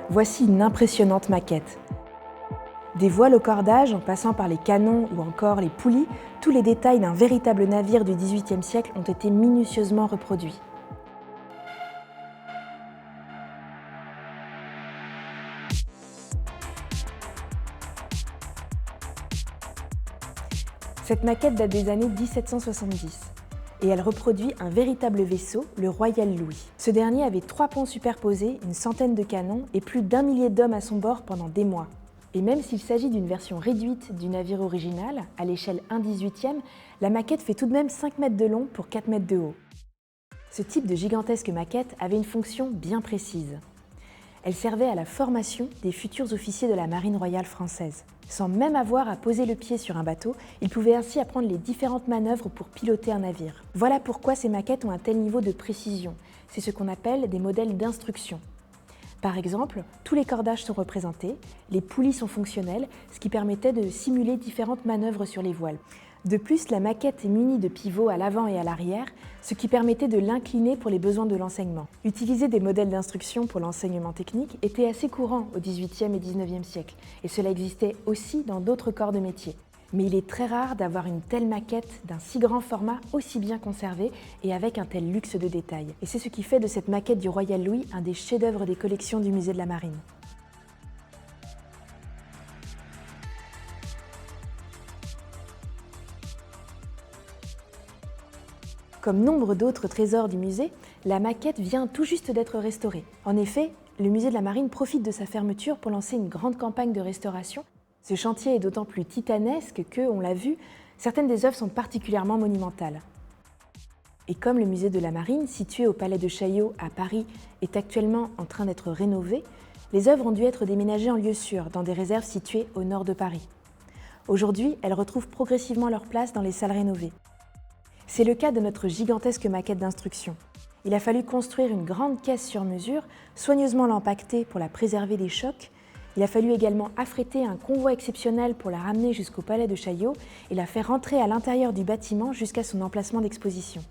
Voici une impressionnante maquette. Des voiles au cordage, en passant par les canons ou encore les poulies, tous les détails d'un véritable navire du XVIIIe siècle ont été minutieusement reproduits. Cette maquette date des années 1770 et elle reproduit un véritable vaisseau, le Royal Louis. Ce dernier avait 3 ponts superposés, une centaine de canons et plus d'1 millier d'hommes à son bord pendant des mois. Et même s'il s'agit d'une version réduite du navire original, à l'échelle 1/18e, la maquette fait tout de même 5 mètres de long pour 4 mètres de haut. Ce type de gigantesque maquette avait une fonction bien précise. Elle servait à la formation des futurs officiers de la Marine royale française. Sans même avoir à poser le pied sur un bateau, ils pouvaient ainsi apprendre les différentes manœuvres pour piloter un navire. Voilà pourquoi ces maquettes ont un tel niveau de précision. C'est ce qu'on appelle des modèles d'instruction. Par exemple, tous les cordages sont représentés, les poulies sont fonctionnelles, ce qui permettait de simuler différentes manœuvres sur les voiles. De plus, la maquette est munie de pivots à l'avant et à l'arrière, ce qui permettait de l'incliner pour les besoins de l'enseignement. Utiliser des modèles d'instruction pour l'enseignement technique était assez courant au XVIIIe et XIXe siècle, et cela existait aussi dans d'autres corps de métier. Mais il est très rare d'avoir une telle maquette d'un si grand format aussi bien conservée et avec un tel luxe de détails. Et c'est ce qui fait de cette maquette du Royal Louis un des chefs-d'œuvre des collections du musée de la Marine. Comme nombre d'autres trésors du musée, la maquette vient tout juste d'être restaurée. En effet, le musée de la Marine profite de sa fermeture pour lancer une grande campagne de restauration. Ce chantier est d'autant plus titanesque que, on l'a vu, certaines des œuvres sont particulièrement monumentales. Et comme le musée de la Marine, situé au Palais de Chaillot à Paris, est actuellement en train d'être rénové, les œuvres ont dû être déménagées en lieu sûr, dans des réserves situées au nord de Paris. Aujourd'hui, elles retrouvent progressivement leur place dans les salles rénovées. C'est le cas de notre gigantesque maquette d'instruction. Il a fallu construire une grande caisse sur mesure, soigneusement l'empacter pour la préserver des chocs. Il a fallu également affréter un convoi exceptionnel pour la ramener jusqu'au Palais de Chaillot et la faire rentrer à l'intérieur du bâtiment jusqu'à son emplacement d'exposition.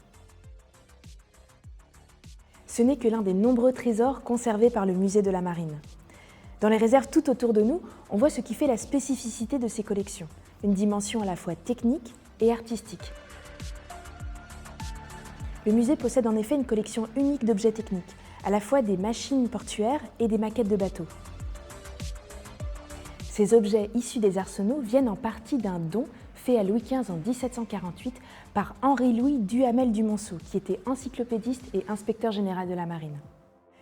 Ce n'est que l'un des nombreux trésors conservés par le musée de la Marine. Dans les réserves tout autour de nous, on voit ce qui fait la spécificité de ces collections, une dimension à la fois technique et artistique. Le musée possède en effet une collection unique d'objets techniques, à la fois des machines portuaires et des maquettes de bateaux. Ces objets issus des arsenaux viennent en partie d'un don fait à Louis XV en 1748 par Henri-Louis Duhamel du Monceau, qui était encyclopédiste et inspecteur général de la Marine.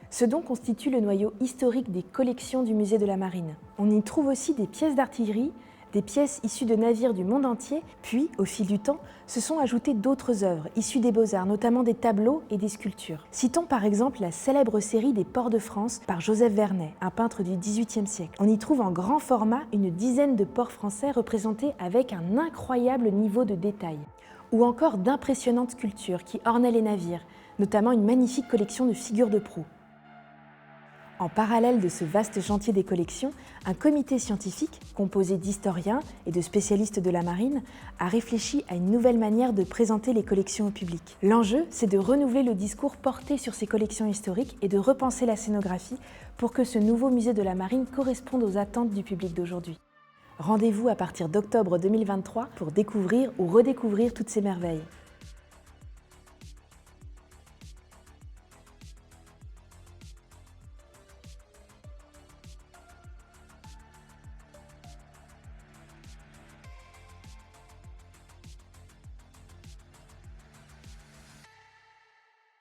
Ce don constitue le noyau historique des collections du musée de la Marine. On y trouve aussi des pièces d'artillerie, des pièces issues de navires du monde entier, puis, au fil du temps, se sont ajoutées d'autres œuvres issues des beaux-arts, notamment des tableaux et des sculptures. Citons par exemple la célèbre série des Ports de France par Joseph Vernet, un peintre du XVIIIe siècle. On y trouve en grand format une dizaine de ports français représentés avec un incroyable niveau de détail, ou encore d'impressionnantes sculptures qui ornaient les navires, notamment une magnifique collection de figures de proue. En parallèle de ce vaste chantier des collections, un comité scientifique, composé d'historiens et de spécialistes de la marine, a réfléchi à une nouvelle manière de présenter les collections au public. L'enjeu, c'est de renouveler le discours porté sur ces collections historiques et de repenser la scénographie pour que ce nouveau musée de la marine corresponde aux attentes du public d'aujourd'hui. Rendez-vous à partir d'octobre 2023 pour découvrir ou redécouvrir toutes ces merveilles.